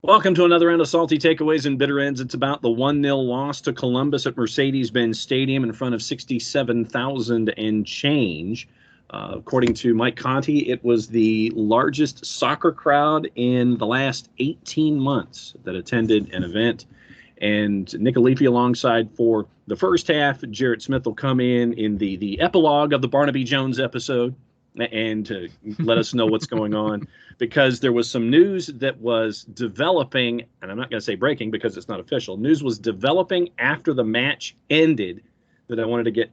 Welcome to another round of Salty Takeaways and Bitter Ends. It's about the 1-0 loss to Columbus at Mercedes-Benz Stadium in front of 67,000 and change. According to Mike Conti, it was the largest soccer crowd in the last 18 months that attended an event. And Nick Alifi alongside for the first half. Jarrett Smith will come in the epilogue of the Barnaby Jones episode and to let us know what's going on, because there was some news that was developing, and I'm not going to say breaking because it's not official. News was developing after the match ended that I wanted to get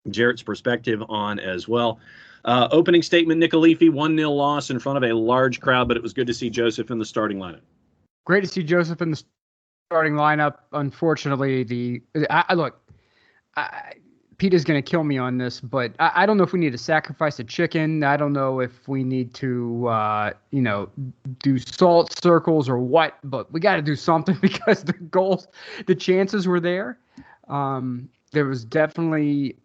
Jarrett's perspective on as well. Opening statement, Nick Alifi, 1-0 loss in front of a large crowd, but it was good to see Joseph in the starting lineup. Great to see Joseph in the starting lineup. Unfortunately, Peter's going to kill me on this, but I don't know if we need to sacrifice a chicken. I don't know if we need to, do salt circles or what, but we got to do something because the chances were there. There was definitely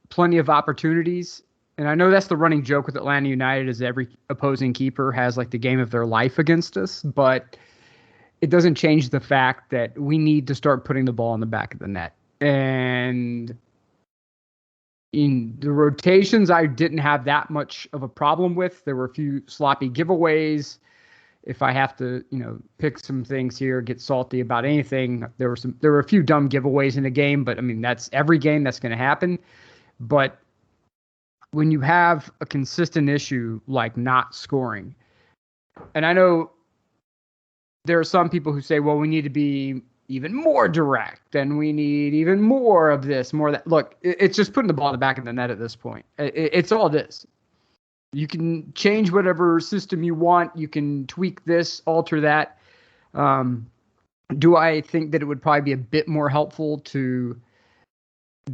plenty of opportunities. And I know that's the running joke with Atlanta United is every opposing keeper has like the game of their life against us, but it doesn't change the fact that we need to start putting the ball in the back of the net. And in the rotations, I didn't have that much of a problem with. There were a few sloppy giveaways. If I have to, pick some things here, get salty about anything, there were a few dumb giveaways in the game, but I mean, that's every game that's going to happen. But when you have a consistent issue like not scoring, and I know there are some people who say, well, we need to be even more direct, and we need even more of this, more of that. Look, it's just putting the ball in the back of the net at this point. It's all this. You can change whatever system you want. You can tweak this, alter that. Do I think that it would probably be a bit more helpful to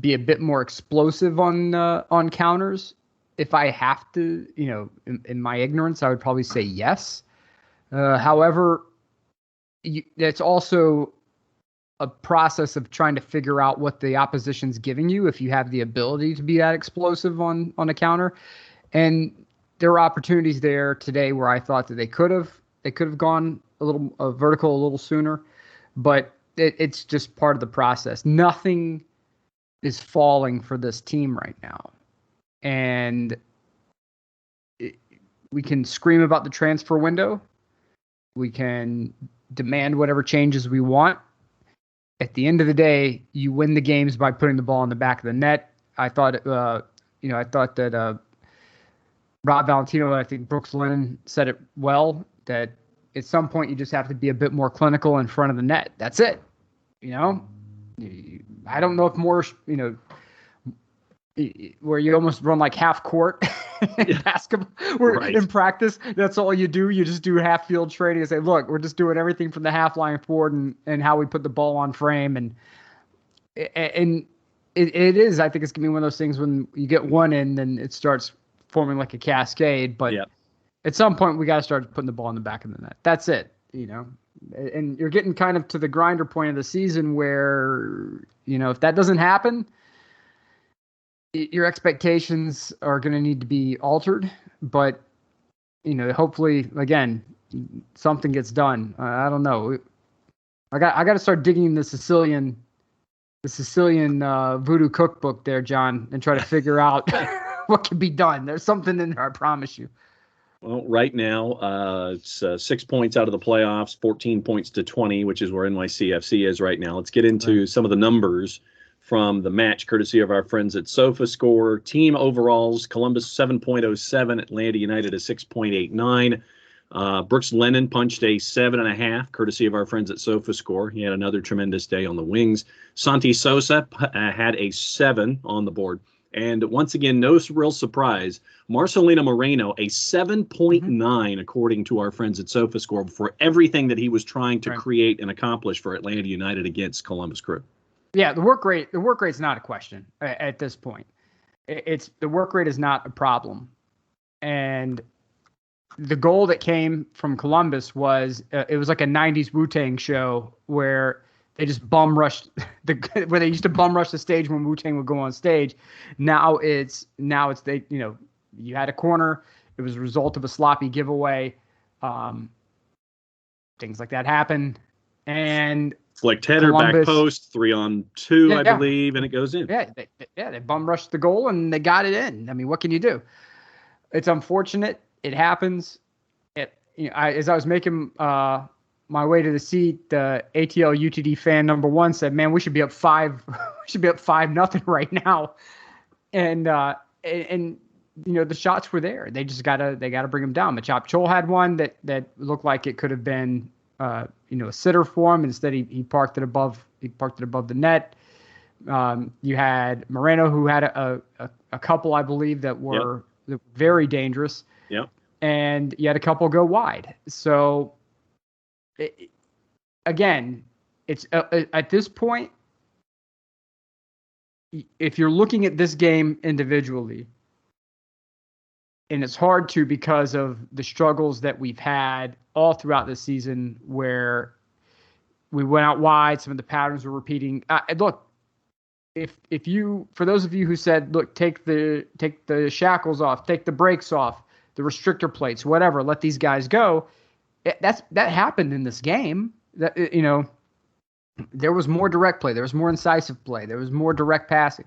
be a bit more explosive on counters? If I have to, in my ignorance, I would probably say yes. However, it's also a process of trying to figure out what the opposition's giving you if you have the ability to be that explosive on a counter. And there were opportunities there today where I thought that they could have gone a little vertical a little sooner, but it's just part of the process. Nothing is falling for this team right now. And we can scream about the transfer window. We can demand whatever changes we want. At the end of the day, you win the games by putting the ball in the back of the net. I thought, that Rob Valentino, and I think Brooks Lennon said it well, that at some point you just have to be a bit more clinical in front of the net. That's it. I don't know if more, where you almost run like half court in basketball, where Right. In practice, that's all you do. You just do half field training and say, look, we're just doing everything from the half line forward and how we put the ball on frame. And it is, I think it's going to be one of those things when you get one in, then it starts forming like a cascade. But At some point, we got to start putting the ball in the back of the net. That's it, And you're getting kind of to the grinder point of the season where, if that doesn't happen, your expectations are going to need to be altered, but hopefully, again, something gets done. I don't know. I got to start digging the Sicilian voodoo cookbook there, John, and try to figure out what can be done. There's something in there, I promise you. Well, right now, it's 6 points out of the playoffs, 14 points to 20, which is where NYCFC is right now. Let's get into some of the numbers from the match, courtesy of our friends at SofaScore. Team overalls, Columbus 7.07, Atlanta United a 6.89. Brooks Lennon punched a 7.5, courtesy of our friends at SofaScore. He had another tremendous day on the wings. Santi Sosa had a 7 on the board. And once again, no real surprise, Marcelino Moreno, a 7.9, according to our friends at SofaScore, for everything that he was trying to create and accomplish for Atlanta United against Columbus Crew. Yeah, the work rate's not a question at this point. The work rate is not a problem. And the goal that came from Columbus was it was like a 90s Wu-Tang show where they just bum rushed where they used to bum rush the stage when Wu-Tang would go on stage. Now it's you had a corner. It was a result of a sloppy giveaway. things like that happen. And Flicked header, back Columbus, post, 3-on-2, I yeah, believe, and it goes in. yeah, they bum rushed the goal and they got it in. I mean, what can you do? It's unfortunate. It happens. As I was making my way to the seat, the ATL UTD fan number one said, "Man, we should be up 5. We should be up 5-0 right now." And the shots were there. They just gotta bring them down. Machop Chol had one that looked like it could have been a sitter for him. Instead, he parked it above the net. You had Moreno, who had a couple, I believe, that were very dangerous. Yep. And you had a couple go wide. So, again, it's at this point, if you're looking at this game individually, and it's hard to because of the struggles that we've had all throughout the season where we went out wide, some of the patterns were repeating. Look, if you, for those of you who said, look, take the shackles off, take the brakes off, the restrictor plates, whatever, let these guys go. That happened in this game. That there was more direct play, there was more incisive play, there was more direct passing.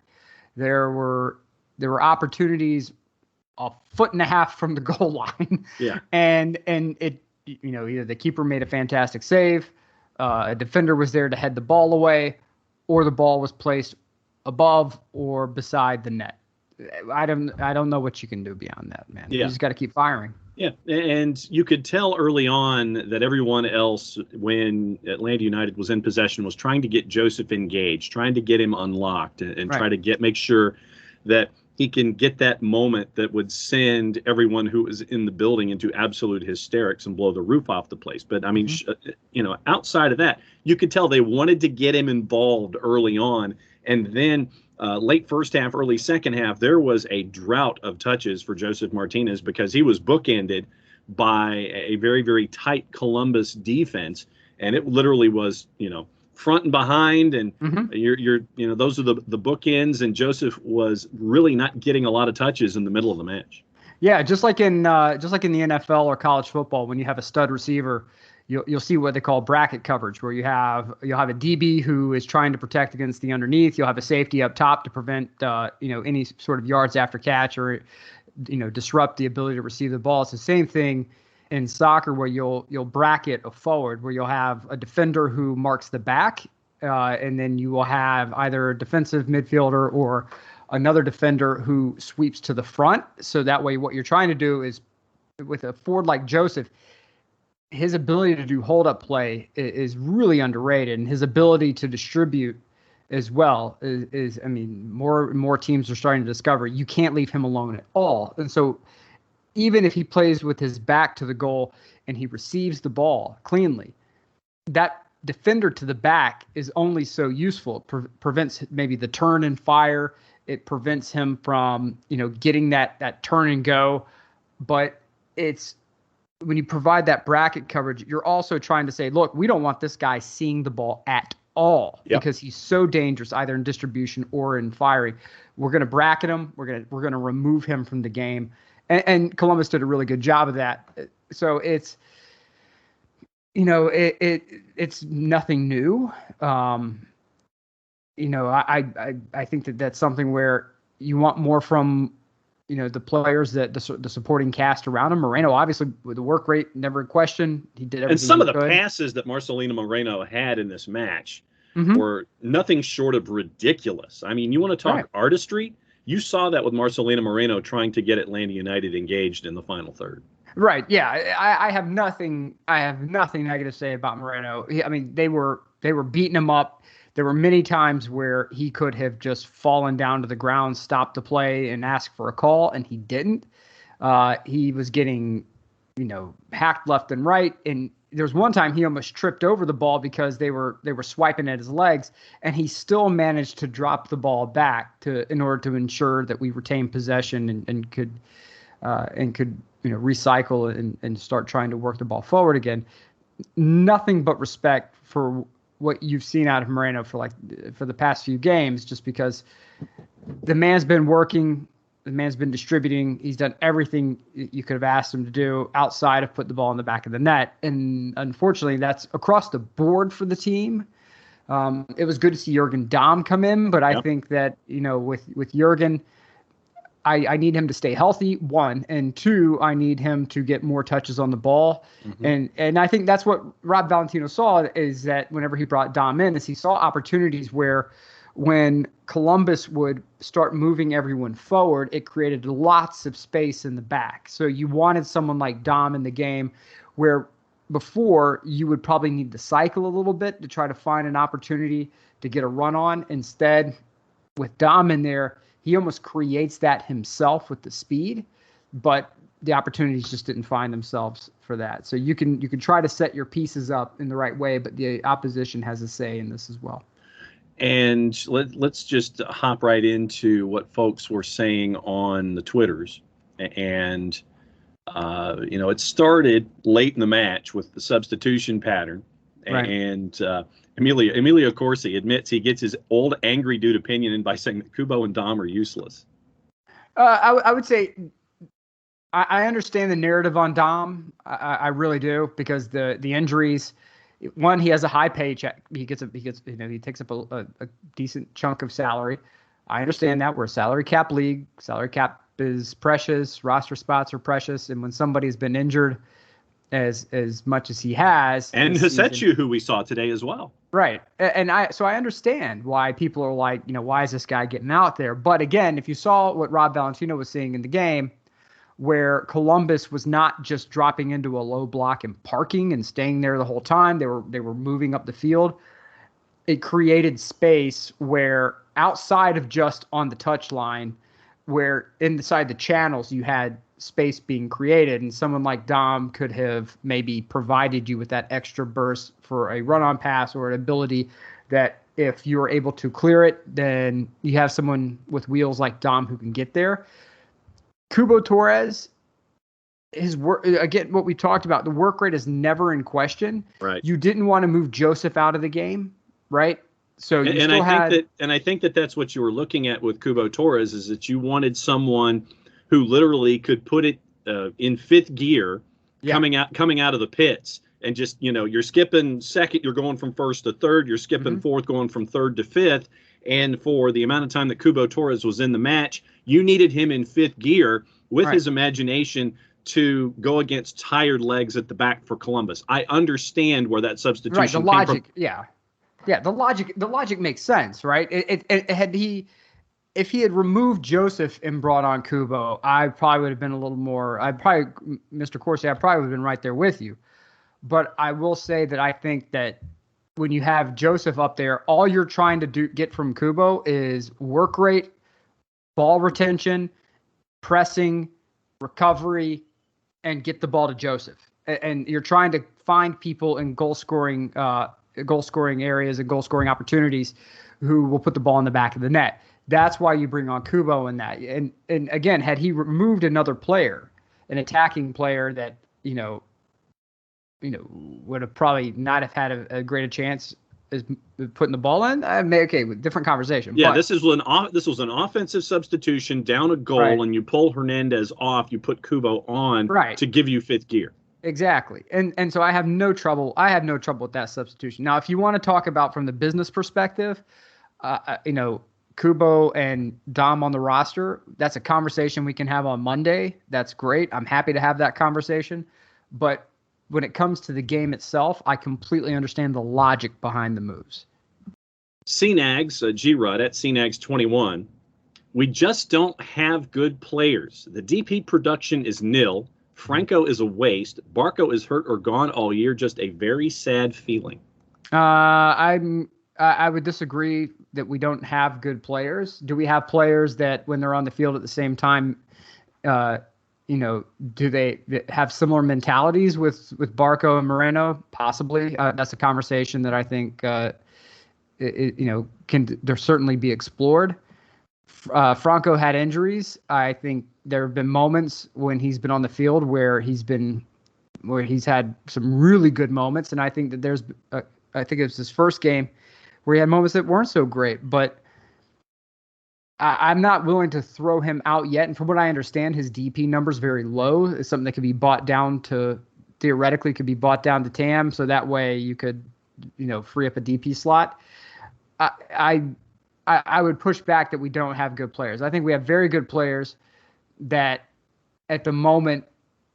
There were opportunities a foot and a half from the goal line. Yeah. And it either the keeper made a fantastic save, a defender was there to head the ball away, or the ball was placed above or beside the net. I don't know what you can do beyond that, man. Yeah. You just got to keep firing. Yeah, and you could tell early on that everyone else, when Atlanta United was in possession, was trying to get Joseph engaged, trying to get him unlocked, and try to make sure that he can get that moment that would send everyone who was in the building into absolute hysterics and blow the roof off the place. But I mean, outside of that, you could tell they wanted to get him involved early on, and then. Late first half, early second half, there was a drought of touches for Joseph Martinez because he was bookended by a very, very tight Columbus defense, and it literally was, front and behind, and those are the bookends, and Joseph was really not getting a lot of touches in the middle of the match. Yeah, just like in the NFL or college football, when you have a stud receiver. You'll see what they call bracket coverage, where you'll have a DB who is trying to protect against the underneath. You'll have a safety up top to prevent any sort of yards after catch or disrupt the ability to receive the ball. It's the same thing in soccer, where you'll bracket a forward, where you'll have a defender who marks the back, and then you will have either a defensive midfielder or another defender who sweeps to the front. So that way, what you're trying to do is, with a forward like Joseph, his ability to do hold-up play is really underrated, and his ability to distribute as well is more teams are starting to discover you can't leave him alone at all. And so even if he plays with his back to the goal and he receives the ball cleanly, that defender to the back is only so useful. It prevents maybe the turn and fire. It prevents him from, getting that turn and go. But it's, when you provide that bracket coverage, you're also trying to say, look, we don't want this guy seeing the ball at all because he's so dangerous either in distribution or in firing. We're going to bracket him. We're going to remove him from the game. And Columbus did a really good job of that. So it's, it's nothing new. I think that's something where you want more from, the players, that the supporting cast around him. Moreno, obviously, with the work rate, never in question. He did everything. And some of the could. passes that Marcelino Moreno had in this match were nothing short of ridiculous. I mean, you want to talk artistry? You saw that with Marcelino Moreno trying to get Atlanta United engaged in the final third. Right. Yeah. I have nothing negative to say about Moreno. They were beating him up. There were many times where he could have just fallen down to the ground, stopped the play, and asked for a call, and he didn't. He was getting, hacked left and right. And there was one time he almost tripped over the ball because they were swiping at his legs, and he still managed to drop the ball back in order to ensure that we retained possession and could recycle and start trying to work the ball forward again. Nothing but respect for what you've seen out of Moreno for the past few games, just because the man's been working The man's been distributing. He's done everything you could have asked him to do outside of put the ball in the back of the net. And unfortunately, that's across the board for the team. It was good to see Jürgen Damm come in, but I think that, with Jürgen, I need him to stay healthy, one, and two, I need him to get more touches on the ball. Mm-hmm. And I think that's what Rob Valentino saw, is that whenever he brought Dom in, is he saw opportunities where when Columbus would start moving everyone forward, it created lots of space in the back. So you wanted someone like Dom in the game, where before you would probably need to cycle a little bit to try to find an opportunity to get a run on. Instead, with Dom in there, he almost creates that himself with the speed, but the opportunities just didn't find themselves for that. So you can try to set your pieces up in the right way, but the opposition has a say in this as well. And let's just hop right into what folks were saying on the Twitters. And, it started late in the match with the substitution pattern. Right. And Emilio Corsi admits he gets his old angry dude opinion in by saying that Kubo and Dom are useless. I would say I understand the narrative on Dom. I really do, because the injuries. One, he has a high paycheck. He takes up a decent chunk of salary. I understand that. We're a salary cap league. Salary cap is precious. Roster spots are precious. And when somebody's been injured as much as he has, and Hasechu, who we saw today as well, right? And I understand why people are like, why is this guy getting out there? But again, if you saw what Rob Valentino was seeing in the game, where Columbus was not just dropping into a low block and parking and staying there the whole time. They were moving up the field. It created space where outside of just on the touchline, where inside the channels you had space being created, and someone like Dom could have maybe provided you with that extra burst for a run-on pass or an ability that if you were able to clear it, then you have someone with wheels like Dom who can get there. Kubo Torres, his work, again, what we talked about, the work rate is never in question. Right. You didn't want to move Joseph out of the game, right? So you I think that that's what you were looking at with Kubo Torres, is that you wanted someone who literally could put it in fifth gear, coming out of the pits, and just, you're skipping second, you're going from first to third, you're skipping fourth, going from third to fifth. And for the amount of time that Kubo Torres was in the match, you needed him in fifth gear with his imagination to go against tired legs at the back for Columbus. I understand where that substitution came from. Right, the logic, the logic makes sense, right? If he had removed Joseph and brought on Kubo, I probably would have been a little more. Mr. Corsi, I probably would have been right there with you. But I will say that I think that when you have Joseph up there, all you're trying to get from Kubo is work rate, ball retention, pressing, recovery, and get the ball to Joseph. And you're trying to find people in goal scoring areas and goal scoring opportunities who will put the ball in the back of the net. That's why you bring on Kubo in that. And again, had he removed another player, an attacking player that would have probably not have had a greater chance as putting the ball in. Different conversation. Yeah, this was an offensive substitution down a goal, and you pull Hernandez off, you put Kubo on to give you fifth gear. Exactly. And so I have no trouble with that substitution. Now, if you want to talk about from the business perspective, Kubo and Dom on the roster, that's a conversation we can have on Monday. That's great. I'm happy to have that conversation. But when it comes to the game itself, I completely understand the logic behind the moves. CNAGs, G-Rod at CNAGs 21. We just don't have good players. The DP production is nil. Franco is a waste. Barco is hurt or gone all year. Just a very sad feeling. I would disagree that we don't have good players. Do we have players that when they're on the field at the same time, do they have similar mentalities with Barco and Moreno? Possibly. That's a conversation that I think, can there certainly be explored. Franco had injuries. I think there have been moments when he's been on the field where he's had some really good moments. And I think that I think it was his first game where he had moments that weren't so great, but I'm not willing to throw him out yet. And from what I understand, his DP number's very low. It's something that could be bought down to, theoretically could be bought down to TAM. So that way you could, free up a DP slot. I would push back that we don't have good players. I think we have very good players that at the moment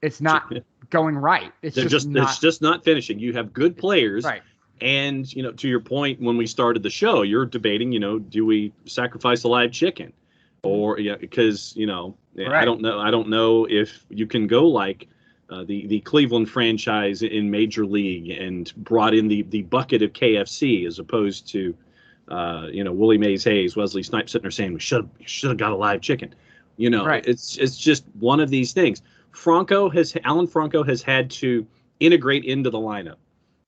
it's not going right. It's just not finishing. You have good players. Right. And, to your point, when we started the show, you're debating, do we sacrifice a live chicken? Or, because, right. I don't know if you can go like the Cleveland franchise in Major League and brought in the bucket of KFC as opposed to, Willie Mays Hayes, Wesley Snipes sitting there saying we should have got a live chicken. Right. It's just one of these things. Alan Franco has had to integrate into the lineup.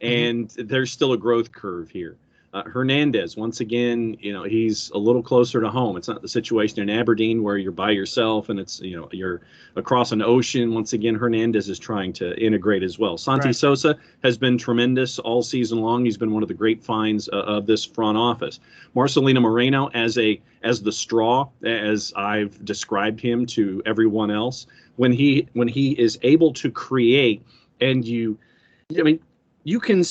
And there's still a growth curve here. Hernandez, once again, he's a little closer to home. It's not the situation in Aberdeen where you're by yourself and it's, you're across an ocean. Once again, Hernandez is trying to integrate as well. Santi Sosa has been tremendous all season long. He's been one of the great finds of this front office. Marcelino Moreno as the straw, as I've described him to everyone else, when he is able to create and you can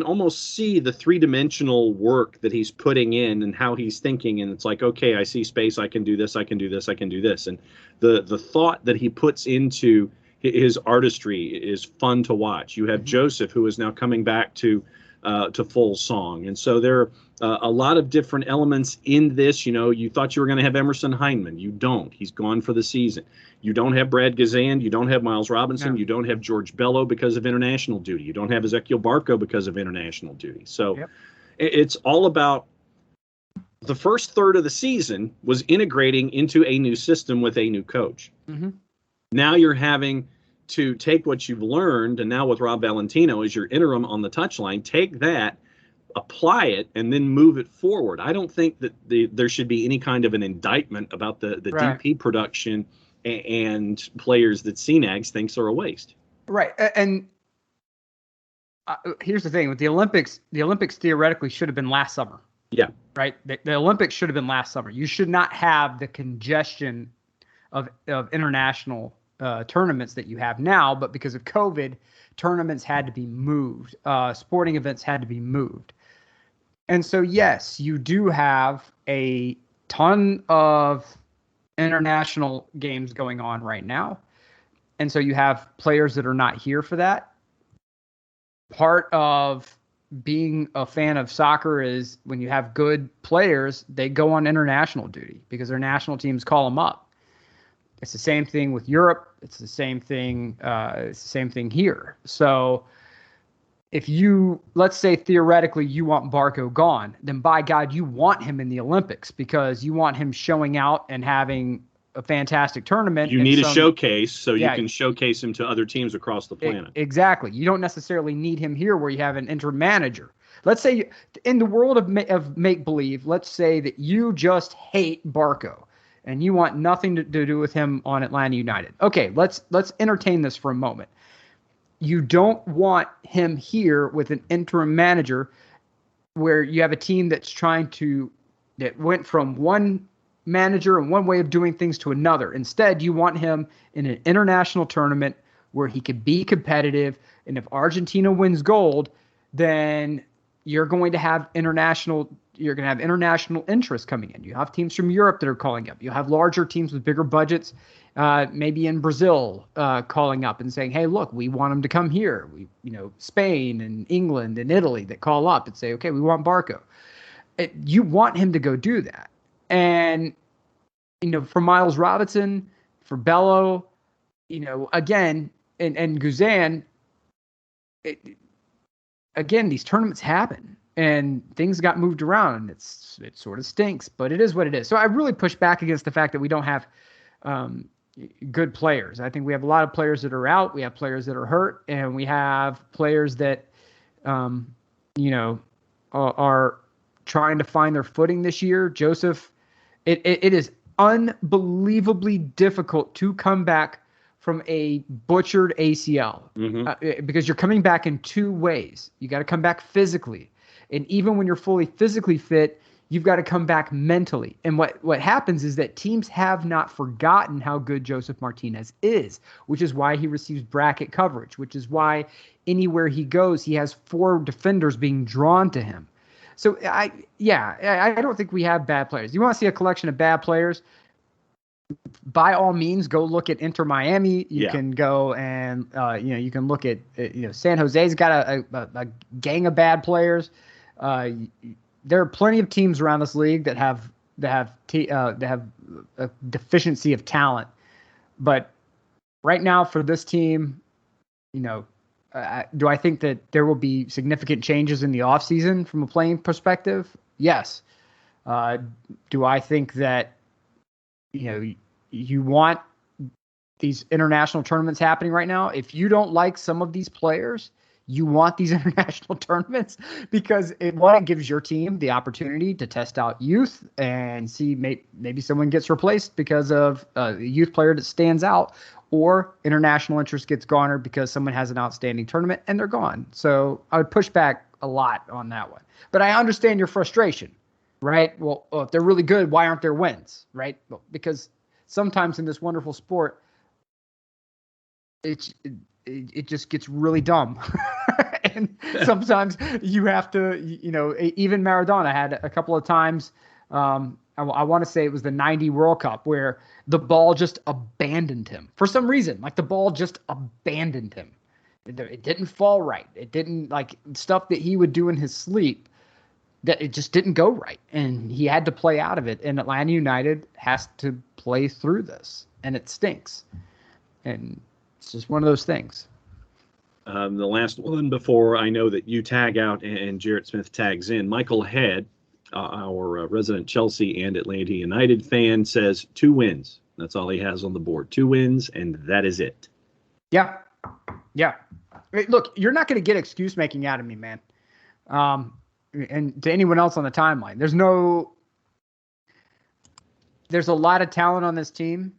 almost see the three-dimensional work that he's putting in and how he's thinking. And it's like, okay, I see space. I can do this. I can do this. I can do this. And the thought that he puts into his artistry is fun to watch. You have Joseph, who is now coming back to full song. And so there are a lot of different elements in this. You thought you were going to have Emerson Hyndman. You don't. He's gone for the season. You don't have Brad Gazan. You don't have Miles Robinson. No. You don't have George Bello because of international duty. You don't have Ezequiel Barco because of international duty. So it's all about the first third of the season was integrating into a new system with a new coach. Now you're having to take what you've learned, and now with Rob Valentino as your interim on the touchline, take that, apply it, and then move it forward. I don't think that there should be any kind of an indictment about the DP production and players that CNAGS thinks are a waste. Right. And here's the thing with the Olympics theoretically should have been last summer. Yeah. Right. The Olympics should have been last summer. You should not have the congestion of international tournaments that you have now, but because of COVID, tournaments had to be moved. Sporting events had to be moved. And so, yes, you do have a ton of international games going on right now. And so you have players that are not here for that. Part of being a fan of soccer is when you have good players, they go on international duty because their national teams call them up. It's the same thing with Europe. It's the same thing. It's the same thing here. So if you, let's say theoretically you want Barco gone, then by God, you want him in the Olympics because you want him showing out and having a fantastic tournament. You need a showcase so you can showcase him to other teams across the planet. Exactly. You don't necessarily need him here where you have an interim manager. Let's say in the world of make-believe, let's say that you just hate Barco and you want nothing to do with him on Atlanta United. Okay, let's entertain this for a moment. You don't want him here with an interim manager where you have a team that went from one manager and one way of doing things to another. Instead, you want him in an international tournament where he could be competitive. And if Argentina wins gold, then you're going to have international interest coming in. You have teams from Europe that are calling up. You have larger teams with bigger budgets, maybe in Brazil, calling up and saying, hey, look, we want him to come here. Spain and England and Italy that call up and say, okay, we want Barco. You want him to go do that. And, for Miles Robinson, for Bello, again, and Guzan, again, these tournaments happen and things got moved around. It sort of stinks, but it is what it is. So I really push back against the fact that we don't have good players. I think we have a lot of players that are out. We have players that are hurt, and we have players that, are trying to find their footing this year. Joseph, it is unbelievably difficult to come back from a butchered ACL because you're coming back in two ways. You got to come back physically. And even when you're fully physically fit, you've got to come back mentally. And what happens is that teams have not forgotten how good Joseph Martinez is, which is why he receives bracket coverage, which is why anywhere he goes, he has 4 defenders being drawn to him. So I don't think we have bad players. You want to see a collection of bad players? By all means, go look at Inter Miami. You can go and you can look at San Jose's got a gang of bad players. There are plenty of teams around this league that have a deficiency of talent, but right now for this team, do I think that there will be significant changes in the offseason from a playing perspective? Yes. Do I think that you want these international tournaments happening right now? If you don't like some of these players, you want these international tournaments because it gives your team the opportunity to test out youth and see maybe someone gets replaced because of a youth player that stands out, or international interest gets garnered because someone has an outstanding tournament and they're gone. So I would push back a lot on that one. But I understand your frustration, right? Well, if they're really good, why aren't there wins, right? Well, because sometimes in this wonderful sport, it just gets really dumb. And sometimes you have to, even Maradona had a couple of times, I want to say it was the 90 World Cup where the ball just abandoned him for some reason. Like the ball just abandoned him. It didn't fall right. It didn't, like, stuff that he would do in his sleep, that it just didn't go right. And he had to play out of it. And Atlanta United has to play through this, and it stinks. And it's just one of those things. The last one before I know that you tag out and Jarrett Smith tags in. Michael Head, our resident Chelsea and Atlanta United fan, says 2 wins. That's all he has on the board. 2 wins, and that is it. Yeah. Look, you're not going to get excuse making out of me, man. And to anyone else on the timeline, there's a lot of talent on this team.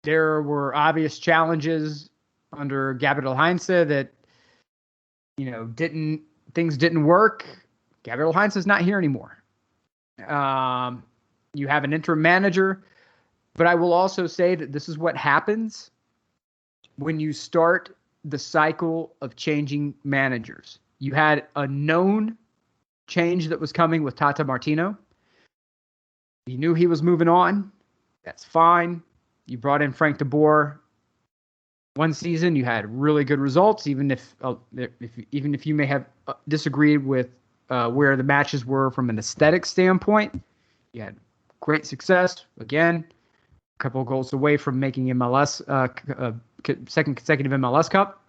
There were obvious challenges under Gabriel Heinze that, things didn't work. Gabriel Heinze is not here anymore. You have an interim manager, but I will also say that this is what happens when you start the cycle of changing managers. You had a known change that was coming with Tata Martino. You knew he was moving on. That's fine. You brought in Frank de Boer. One season, you had really good results, even if you may have disagreed with where the matches were from an aesthetic standpoint. You had great success. Again, a couple of goals away from making MLS second consecutive MLS Cup.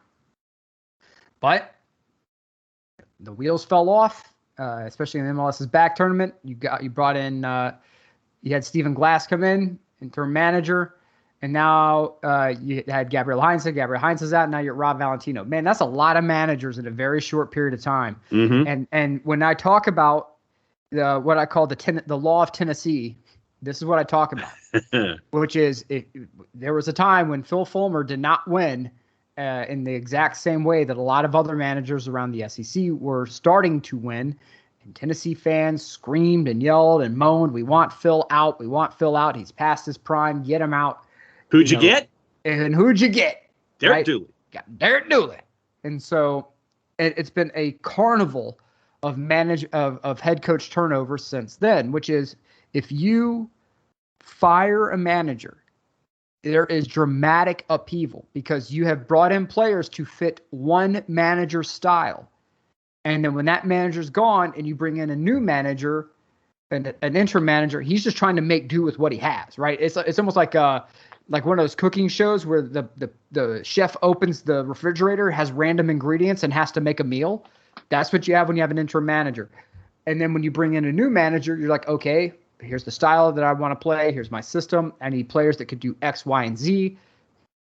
But the wheels fell off, especially in MLS's back tournament. You brought in you had Stephen Glass come in, interim manager. And now you had Gabriel Heinze. Gabriel Heinze is out. Now you're Rob Valentino. Man, that's a lot of managers in a very short period of time. Mm-hmm. And when I talk about what I call the law of Tennessee, this is what I talk about, which is there was a time when Phil Fulmer did not win in the exact same way that a lot of other managers around the SEC were starting to win. And Tennessee fans screamed and yelled and moaned, "We want Phil out. We want Phil out. He's past his prime. Get him out." Who'd you get? And who'd you get? Derek Dooley. Got Derek Dooley. And so it's been a carnival of head coach turnover since then, which is if you fire a manager, there is dramatic upheaval because you have brought in players to fit one manager's style. And then when that manager's gone and you bring in a new manager and an interim manager, he's just trying to make do with what he has, right? It's almost like one of those cooking shows where the chef opens the refrigerator, has random ingredients, and has to make a meal. That's what you have when you have an interim manager. And then when you bring in a new manager, you're like, okay, here's the style that I want to play. Here's my system. I need players that could do X, Y, and Z.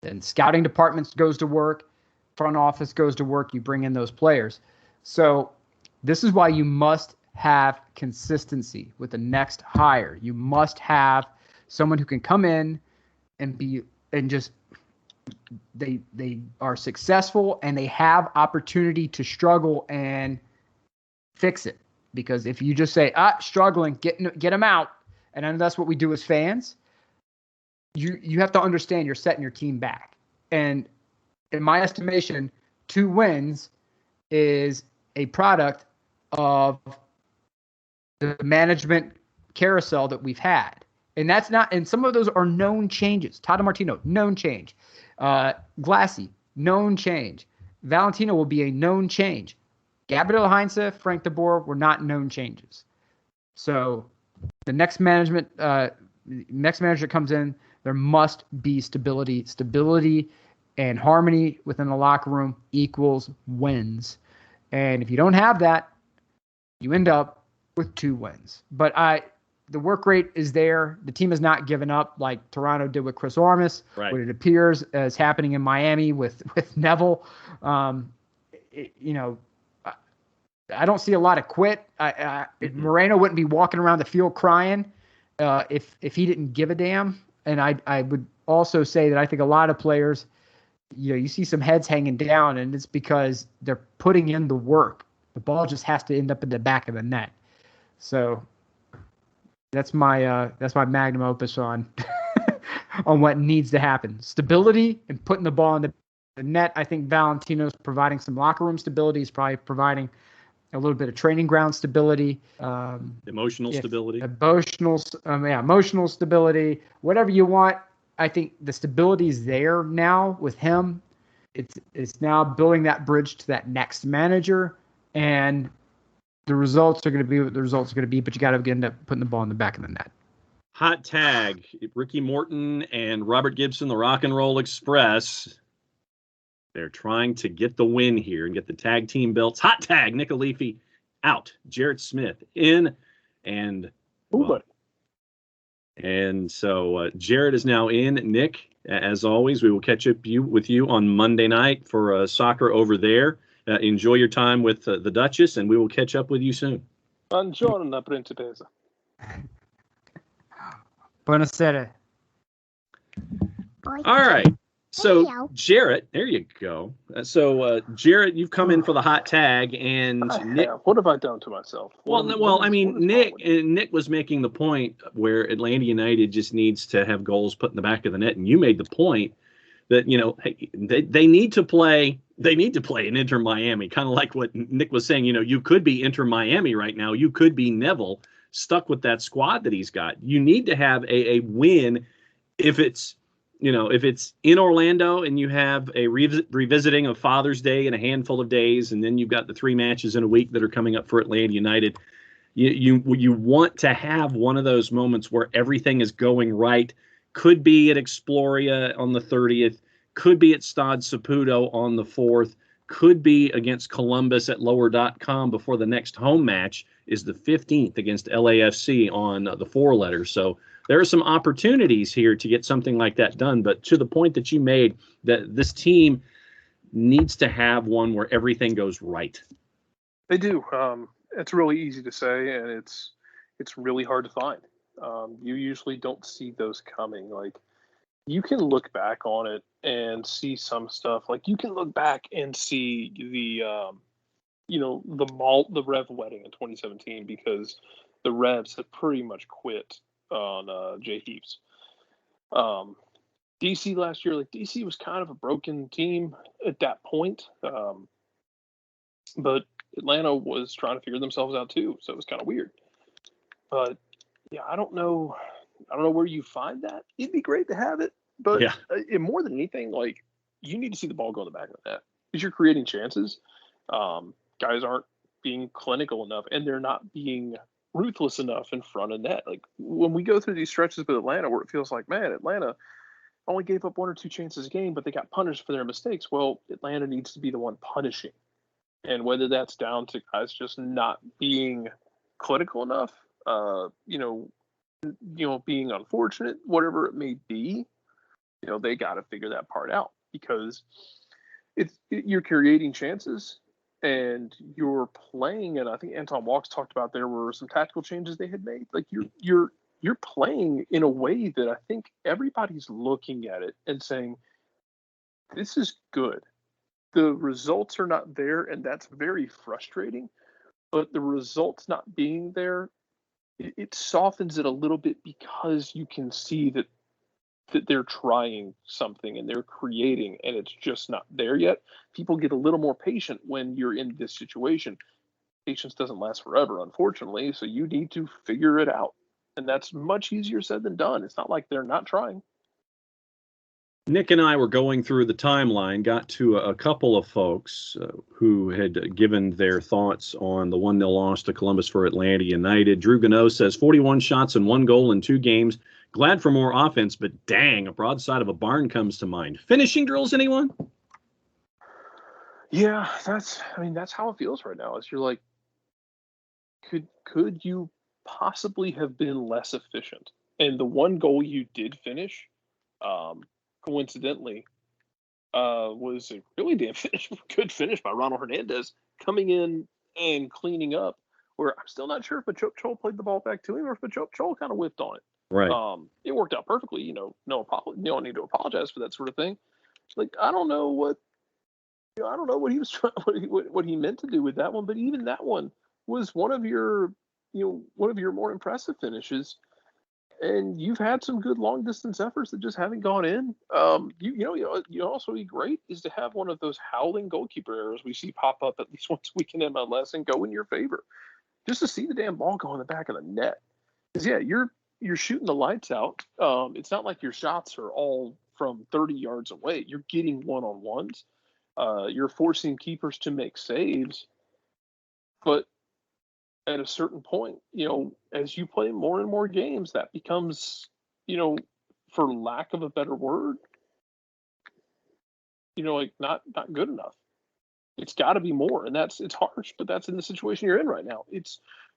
Then scouting departments goes to work. Front office goes to work. You bring in those players. So this is why you must have consistency with the next hire. You must have someone who can come in and just they are successful and they have opportunity to struggle and fix it. Because if you just say, struggling, get them out, and I know that's what we do as fans, you have to understand you're setting your team back. And in my estimation, 2 wins is a product of the management carousel that we've had. And that's not, and some of those are known changes. Tata Martino, known change. Glassy, known change. Valentino will be a known change. Gabriel Heinze, Frank de Boer were not known changes. So the next manager comes in, there must be stability. Stability and harmony within the locker room equals wins. And if you don't have that, you end up with 2 wins. But the work rate is there. The team has not given up like Toronto did with Chris Armas. Right. What it appears is happening in Miami with Neville. I don't see a lot of quit. Moreno wouldn't be walking around the field crying if he didn't give a damn. And I would also say that I think a lot of players, you see some heads hanging down, and it's because they're putting in the work. The ball just has to end up in the back of the net. So that's my magnum opus on on what needs to happen. Stability and putting the ball in the net. I think Valentino's providing some locker room stability. He's probably providing a little bit of training ground stability. Emotional stability. Emotional stability. Whatever you want. I think the stability is there now with him. It's now building that bridge to that next manager, and the results are going to be what the results are going to be. But you got to end up putting the ball in the back of the net. Hot tag: Ricky Morton and Robert Gibson, the Rock and Roll Express. They're trying to get the win here and get the tag team belts. Hot tag: Nick Alifi out, Jarrett Smith in, and. And so Jarrett is now in. Nick, as always, we will catch up with you on Monday night for soccer over there. Enjoy your time with the Duchess, and we will catch up with you soon. Buongiorno, principessa. Buonasera. All right. So, Jarrett, there you go. Jarrett, you've come in for the hot tag, and Nick. What have I done to myself? Nick was making the point where Atlanta United just needs to have goals put in the back of the net, and you made the point that they need to play. They need to play in Inter Miami, kind of like what Nick was saying. You could be Inter Miami right now. You could be Neville stuck with that squad that he's got. You need to have a win if it's. If it's in Orlando and you have a revisiting of Father's Day in a handful of days, and then you've got the 3 matches in a week that are coming up for Atlanta United, you want to have one of those moments where everything is going right. Could be at Exploria on the 30th, could be at Stade Saputo on the 4th, could be against Columbus at lower.com before the next home match is the 15th against LAFC on the 4-letter. So there are some opportunities here to get something like that done. But to the point that you made, that this team needs to have one where everything goes right. They do. It's really easy to say, and it's really hard to find. You usually don't see those coming. Like, you can look back on it and see some stuff. Like, you can look back and see the Rev wedding in 2017, because the Revs had pretty much quit on Jay Heaps. DC last year, DC was kind of a broken team at that point. But Atlanta was trying to figure themselves out too, so it was kind of weird. But yeah, I don't know where you find that. It'd be great to have it, but more than anything, you need to see the ball go in the back of the net, because you're creating chances. Guys aren't being clinical enough, and they're not being ruthless enough in front of net. Like, when we go through these stretches with Atlanta where it feels like, man, Atlanta only gave up 1 or 2 chances a game, but they got punished for their mistakes. Well, Atlanta needs to be the one punishing. And whether that's down to guys just not being clinical enough, being unfortunate, whatever it may be, they got to figure that part out, because you're creating chances and you're playing. And I think Anton Walks talked about there were some tactical changes they had made. Like, you're playing in a way that I think everybody's looking at it and saying, this is good. The results are not there, and that's very frustrating. but the results not being there, it softens it a little bit because you can see that they're trying something and they're creating and it's just not there yet. People get a little more patient when you're in this situation. Patience doesn't last forever, unfortunately, so you need to figure it out. And that's much easier said than done. It's not like they're not trying. Nick and I were going through the timeline, got to a couple of folks who had given their thoughts on the 1-0 loss to Columbus for Atlanta United. Drew Gano says 41 shots and 1 goal in 2 games. Glad for more offense, but dang, a broadside of a barn comes to mind. Finishing drills, anyone? Yeah, that's how it feels right now. Is you're like, could you possibly have been less efficient? And the one goal you did finish, coincidentally, was a really damn good finish by Ronald Hernandez coming in and cleaning up. Where I'm still not sure if Machop Chol played the ball back to him or if Machop Chol kind of whipped on it. Right. It worked out perfectly. You know, no apology. You don't need to apologize for that sort of thing. Like I don't know what he was trying, what he meant to do with that one. But even that one was one of your more impressive finishes. And you've had some good long distance efforts that just haven't gone in. You also be great is to have one of those howling goalkeeper errors we see pop up at least once a week in MLS and go in your favor, just to see the damn ball go in the back of the net. Because yeah, you're shooting the lights out. It's not like your shots are all from 30 yards away. You're getting one-on-ones. You're forcing keepers to make saves, but at a certain point, as you play more and more games, that becomes, for lack of a better word, like not good enough. It's got to be more, and it's harsh, but that's in the situation you're in right now.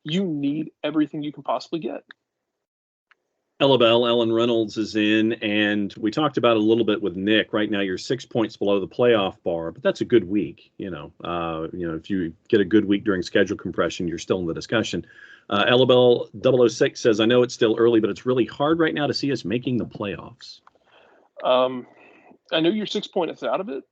You need everything you can possibly get. Ellen Reynolds is in, and we talked about it a little bit with Nick. Right now, you're 6 points below the playoff bar, but that's a good week. If you get a good week during schedule compression, you're still in the discussion. Ellabelle 006 says, I know it's still early, but it's really hard right now to see us making the playoffs. I know you're 6 points out of it,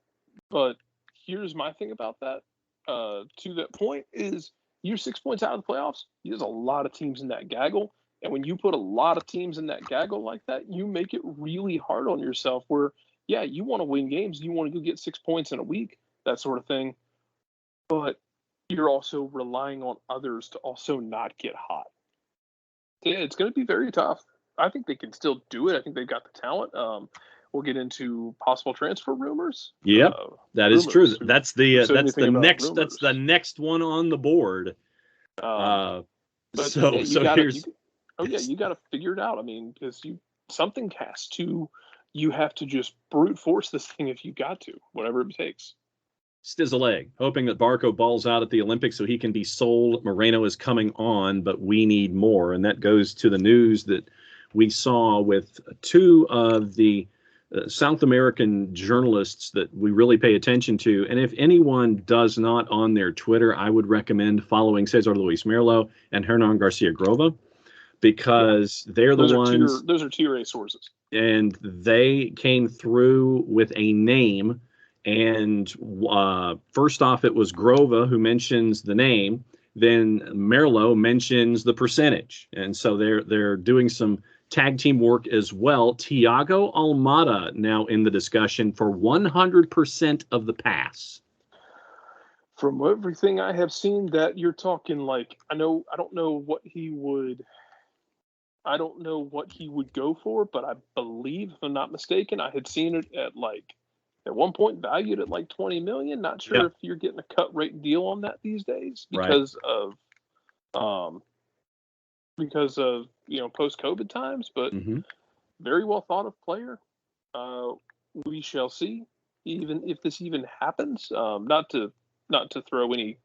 but here's my thing about that. To that point is you're 6 points out of the playoffs. There's a lot of teams in that gaggle. And when you put a lot of teams in that gaggle like that, you make it really hard on yourself where, yeah, you want to win games. You want to go get 6 points in a week, that sort of thing. But you're also relying on others to also not get hot. Yeah, it's going to be very tough. I think they can still do it. I think they've got the talent. We'll get into possible transfer rumors. Yep, that is true. That's the next one on the board. You got to figure it out. I mean, because you have to just brute force this thing if you got to, whatever it takes. Stiz a leg, hoping that Barco balls out at the Olympics so he can be sold. Moreno is coming on, but we need more. And that goes to the news that we saw with 2 of the South American journalists that we really pay attention to. And if anyone does not on their Twitter, I would recommend following Cesar Luis Merlo and Hernan Garcia Grova, because they're the ones. Those are Tier A sources. And they came through with a name. And first off, it was Grova who mentions the name. Then Merlo mentions the percentage. And so they're doing some tag team work as well. Thiago Almada now in the discussion for 100% of the pass. From everything I have seen, that you're talking like, I don't know what he would go for, but I believe, if I'm not mistaken, I had seen it at one point valued at like 20 million. Not sure if you're getting a cut rate deal on that these days because of post-COVID times, but very well thought of player. We shall see, even if this even happens. Not to throw any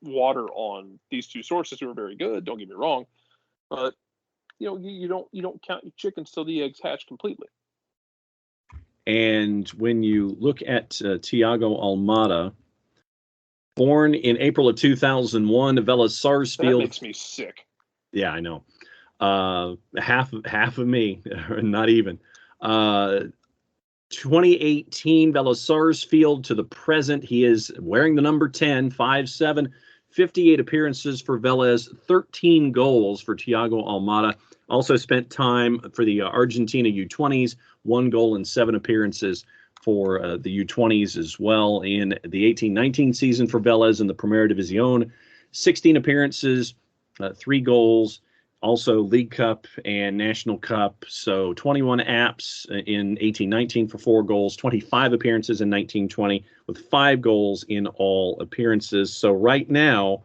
water on these 2 sources who are very good. Don't get me wrong, but you don't count your chickens till the eggs hatch completely. And when you look at Thiago Almada, born in April of 2001, Vélez Sarsfield. That makes me sick. Yeah, I know. Half of me, not even. 2018 Belisars Field to the present. He is wearing the number 10, 5'7", 58 appearances for Vélez, 13 goals for Thiago Almada. Also spent time for the Argentina U20s, 1 goal and 7 appearances for the U20s as well. In the 18-19 season for Vélez in the Primera División, 16 appearances, 3 goals, also League Cup and National Cup. So 21 apps in 18-19 for 4 goals, 25 appearances in 19-20 with 5 goals in all appearances. So right now,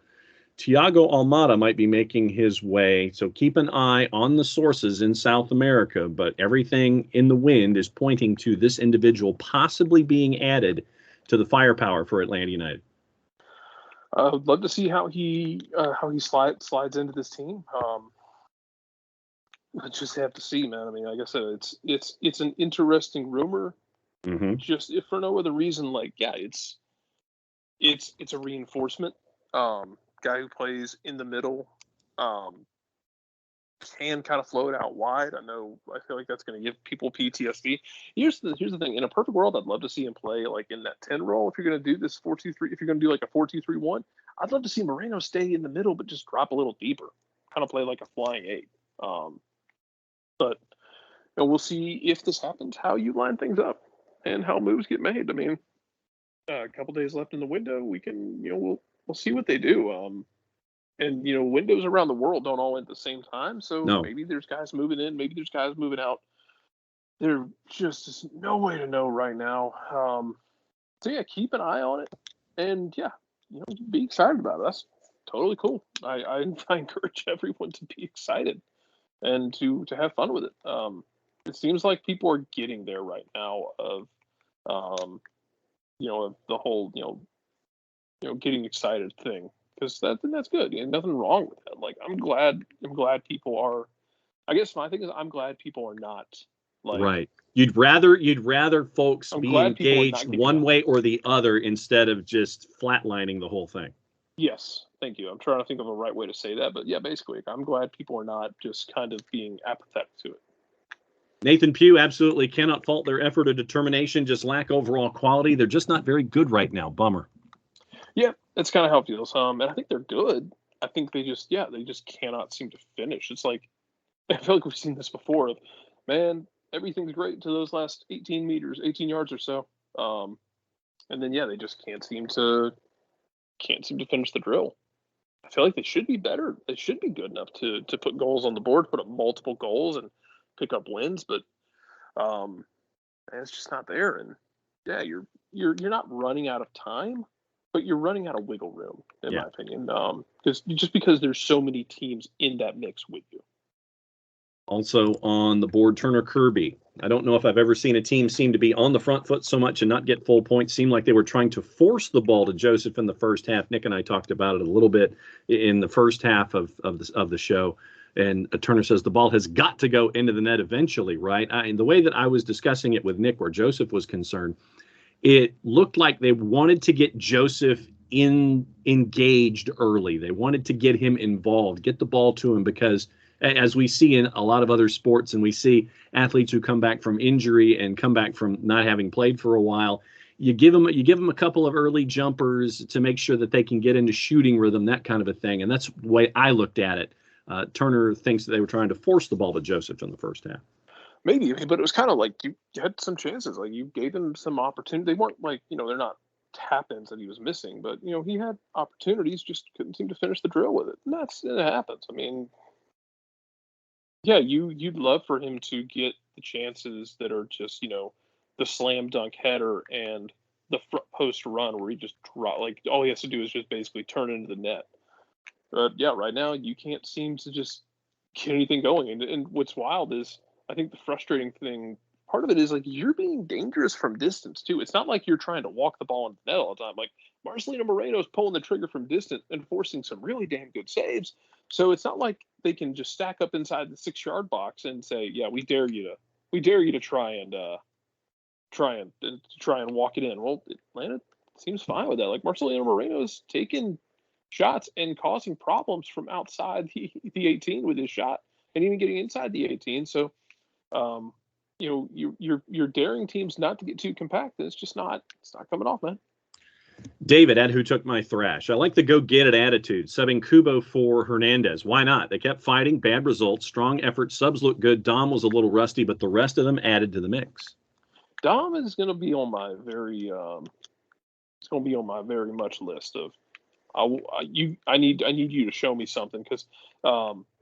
Thiago Almada might be making his way. So keep an eye on the sources in South America, but everything in the wind is pointing to this individual possibly being added to the firepower for Atlanta United. I'd love to see how he slides into this team. I just have to see, man. I mean, like I said, it's an interesting rumor. Mm-hmm. Just if for no other reason, like it's a reinforcement. Guy who plays in the middle, can kind of float out wide. I feel like that's going to give people PTSD. Here's the thing. In a perfect world, I'd love to see him play like in that 10 role. If you're going to do this 4-2-3, if you're going to do like a 4-2-3-1, I'd love to see Moreno stay in the middle, but just drop a little deeper, kind of play like a flying 8. But we'll see if this happens, how you line things up and how moves get made. I mean, a couple days left in the window. We can, we'll see what they do. And windows around the world don't all end at the same time. So No. Maybe there's guys moving in, maybe there's guys moving out. There just is no way to know right now. So yeah, keep an eye on it, and yeah, be excited about it. That's totally cool. I encourage everyone to be excited and to have fun with it. It seems like people are getting there right now of of the whole getting excited thing, because that's good. Nothing wrong with that. Like I'm glad people are. I guess my thing is I'm glad people are not like right. You'd rather folks be engaged one way or the other instead of just flatlining the whole thing. Yes, thank you. I'm trying to think of a right way to say that, but yeah, basically, I'm glad people are not just kind of being apathetic to it. Nathan Pugh absolutely cannot fault their effort or determination, just lack overall quality. They're just not very good right now. Bummer. Yeah, that's kind of how it feels. And I think they're good. I think they just cannot seem to finish. It's like, I feel like we've seen this before. Man, everything's great to those last 18 yards or so. And then, they just can't seem to finish the drill. I feel like they should be better. They should be good enough to put goals on the board, put up multiple goals and pick up wins, but it's just not there. And yeah, you're not running out of time, but you're running out of wiggle room, in my opinion. Because there's so many teams in that mix with you. Also on the board, Turner Kirby. I don't know if I've ever seen a team seem to be on the front foot so much and not get full points. Seemed like they were trying to force the ball to Joseph in the first half. Nick and I talked about it a little bit in the first half of the show. And Turner says the ball has got to go into the net eventually, right? And the way that I was discussing it with Nick, where Joseph was concerned, it looked like they wanted to get Joseph engaged early. They wanted to get him involved, get the ball to him, because as we see in a lot of other sports, and we see athletes who come back from injury and come back from not having played for a while, you give them a couple of early jumpers to make sure that they can get into shooting rhythm, that kind of a thing. And that's the way I looked at it. Turner thinks that they were trying to force the ball to Joseph in the first half. Maybe, but it was kind of like you had some chances. Like you gave him some opportunity. They weren't like, they're not tap-ins that he was missing, but he had opportunities, just couldn't seem to finish the drill with it. And it happens. I mean, yeah, you'd love for him to get the chances that are just, the slam dunk header and the front post run where he just like all he has to do is just basically turn into the net. But yeah, right now you can't seem to just get anything going. And what's wild is I think the frustrating thing, part of it is like you're being dangerous from distance too. It's not like you're trying to walk the ball into the net all the time. Like Marcelino Moreno's pulling the trigger from distance and forcing some really damn good saves. So it's not like they can just stack up inside the 6-yard box and say, "Yeah, we dare you to try and walk it in." Well, Atlanta seems fine with that. Like Marcelino Moreno's taking shots and causing problems from outside the 18 with his shot, and even getting inside the 18. So, you're daring teams not to get too compact. And it's not coming off, man. David at Who Took My Thrash. I like the go-get-it attitude. Subbing Kubo for Hernandez. Why not? They kept fighting. Bad results. Strong effort. Subs look good. Dom was a little rusty, but the rest of them added to the mix. Dom is going to be on my very much list of I need you to show me something, because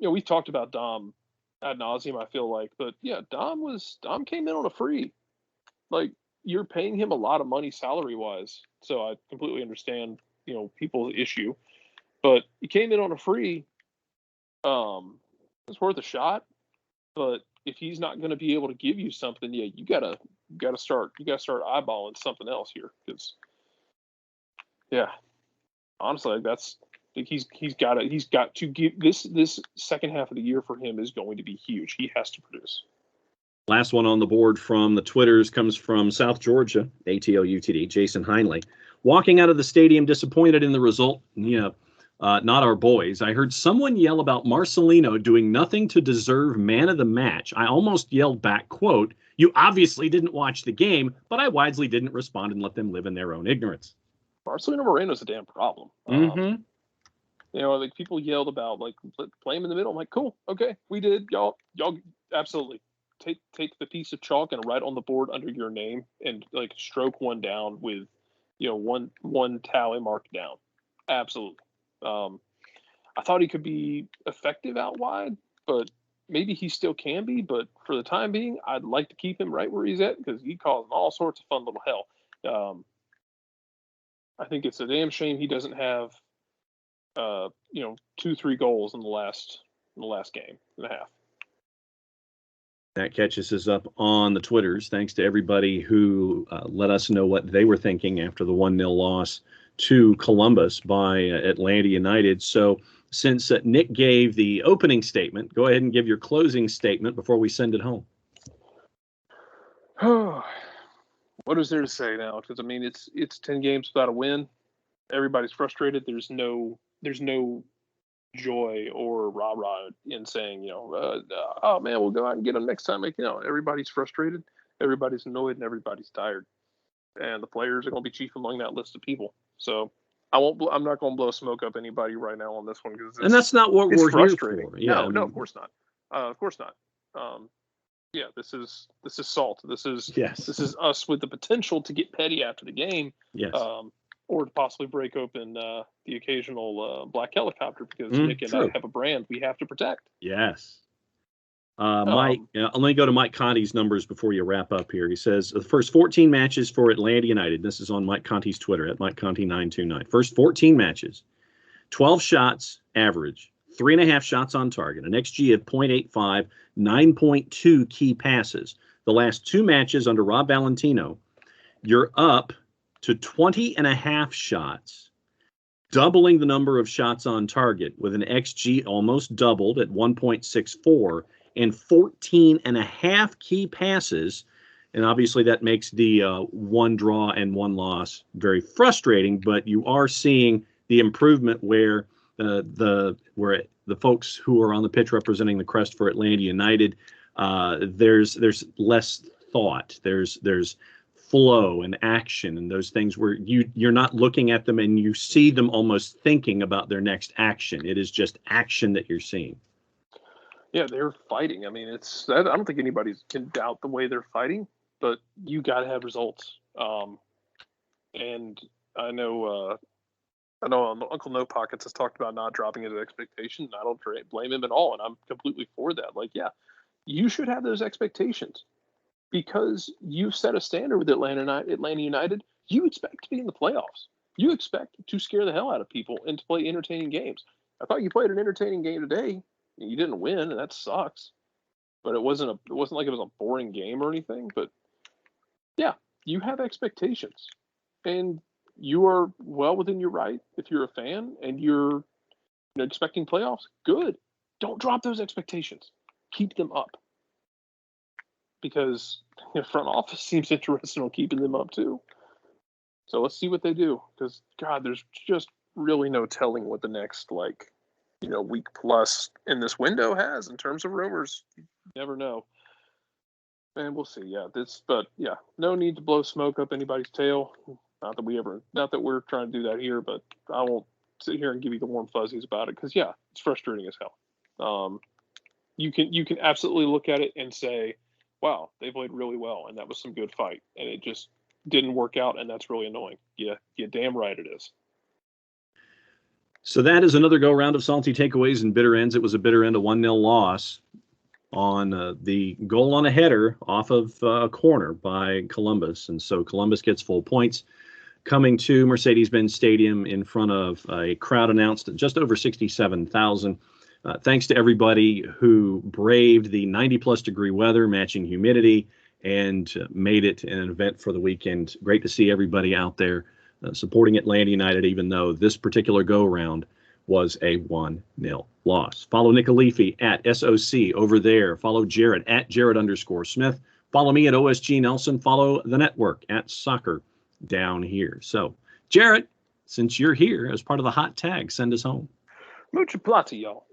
we've talked about Dom ad nauseum, I feel like, but yeah, Dom came in on a free. Like, you're paying him a lot of money salary wise, so I completely understand people's issue, but he came in on a free. It's worth a shot, but if he's not going to be able to give you something, yeah, you gotta start eyeballing something else here, because yeah, honestly, he's got to give this second half of the year for him is going to be huge. He has to produce. Last one on the board from the Twitters comes from South Georgia, ATLUTD, Jason Heinley. Walking out of the stadium disappointed in the result. Not our boys. I heard someone yell about Marcelino doing nothing to deserve man of the match. I almost yelled back, quote, "You obviously didn't watch the game," but I wisely didn't respond and let them live in their own ignorance. Marcelino Moreno's a damn problem. Like, people yelled about, like, play him in the middle. I'm like, cool, okay, we did. Y'all absolutely take the piece of chalk and write on the board under your name and, like, stroke one down with one tally mark down. Absolutely. I thought he could be effective out wide, but maybe he still can be. But for the time being, I'd like to keep him right where he's at, because he caused all sorts of fun little hell. I think it's a damn shame he doesn't have 2-3 goals in the last game and a half. That catches us up on the Twitters. Thanks to everybody who let us know what they were thinking after the 1-0 loss to Columbus by Atlanta United. So since Nick gave the opening statement, go ahead and give your closing statement before we send it home. What is there to say now? Because, I mean, it's 10 games without a win. Everybody's frustrated. There's no joy or rah-rah in saying, oh man, we'll go out and get them next time. Like, everybody's frustrated, everybody's annoyed, and everybody's tired. And the players are going to be chief among that list of people. So I'm not going to blow smoke up anybody right now on this one, because that's not what we're here for. Yeah, no, of course not. Of course not. Yeah, this is salt. This is us with the potential to get petty after the game. Yes. Or to possibly break open the occasional black helicopter, because Nick and I have a brand we have to protect. Yes. Mike, let me go to Mike Conti's numbers before you wrap up here. He says the first 14 matches for Atlanta United. This is on Mike Conti's Twitter at MikeConti929. First 14 matches, 12 shots average, 3.5 shots on target, an XG of 0.85, 9.2 key passes. The last 2 matches under Rob Valentino, you're up to 20.5 shots, doubling the number of shots on target, with an XG almost doubled at 1.64, and 14.5 key passes. And obviously that makes the 1 draw and 1 loss very frustrating, but you are seeing the improvement where the folks who are on the pitch representing the crest for Atlanta United, there's less thought, there's flow and action and those things where you're not looking at them and you see them almost thinking about their next action. It is just action that you're seeing. Yeah, they're fighting. I mean, I don't think anybody can doubt the way they're fighting, but you got to have results. And I know Uncle No Pockets has talked about not dropping his expectations. I don't blame him at all, and I'm completely for that. Like, yeah, you should have those expectations, because you've set a standard with Atlanta United. You expect to be in the playoffs. You expect to scare the hell out of people and to play entertaining games. I thought you played an entertaining game today. You didn't win, and that sucks. But it wasn't like it was a boring game or anything. But yeah, you have expectations, and you are well within your right if you're a fan and you're expecting playoffs. Good. Don't drop those expectations. Keep them up, because the front office seems interested in keeping them up too. So let's see what they do, because God, there's just really no telling what the next week plus in this window has in terms of rumors. You never know. And we'll see. Yeah, but no need to blow smoke up anybody's tail. Not that we're trying to do that here, but I won't sit here and give you the warm fuzzies about it because it's frustrating as hell. You can absolutely look at it and say, wow, they played really well, and that was some good fight, and it just didn't work out, and that's really annoying. Yeah, you're damn right it is. So that is another go-round of salty takeaways and bitter ends. It was a bitter end, a 1-0 loss on the goal on a header off of a corner by Columbus. And so Columbus gets full points, coming to Mercedes-Benz Stadium in front of a crowd announced at just over 67,000. Thanks to everybody who braved the 90-plus degree weather, matching humidity, and made it an event for the weekend. Great to see everybody out there supporting Atlanta United, even though this particular go-round was a 1-0 loss. Follow Nick Alifi at SOC over there. Follow Jarrett at Jarrett_Smith. Follow me at OSG Nelson. Follow the network at Soccer Down Here. So, Jarrett, since you're here as part of the hot tag, send us home. Mucha plata, y'all.